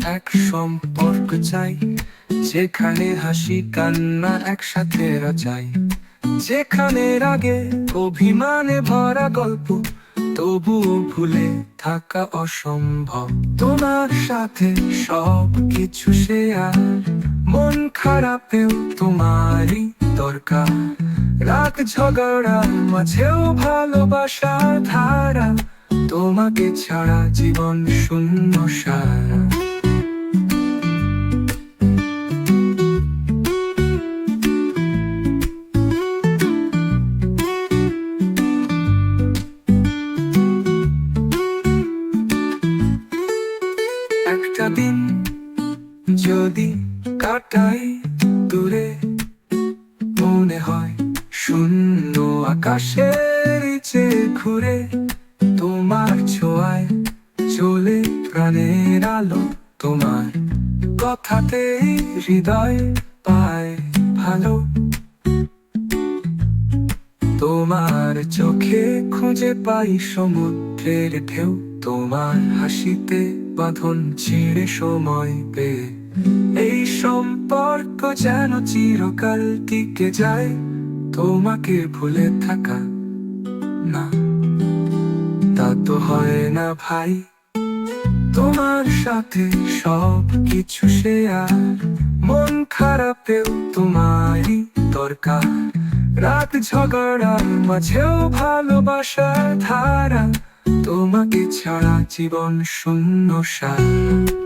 এক সম্পর্ক চাই, যেখানে হাসি কান্না একসাথে রাজাই, যেখানে রাগে অভিমানে ভরা গল্প, তবুও ভুলে থাকা অসম্ভব। তোমার সাথে সব কিছু শেয়ার, মন খারাপেও তোমারই দরকার। রাগ ঝগড়ার মাঝেও ভালোবাসার ধারা, তোমাকে ছাড়া জীবন শূন্য সারা। একটা দিন যদি কাটাই দূরে, মনে হয় শূন্য আকাশের চেয়ে ঘুরে। তোমার ছোঁয়ায় চলে প্রাণের আলো, তোমার কথাতেই হৃদয় পায় ভালো। তোমার চোখে খুঁজে পাই সমুদ্রের ঢেউ, তোমার হাসিতে বাঁধন ছিঁড়ে সময় পেয়ে। এই সম্পর্ক যেন চিরকাল টিকে যায়, তোমাকে ভুলে থাকা না, তা তো হয় না ভাই। তোমার সাথে সব কিছু শেয়ার, মন খারাপেও তোমারই দরকার। রাত ঝগড়ার মাঝেও ভালোবাসার ধারা, তোমাকে ছাড়া জীবন শূন্য সারা।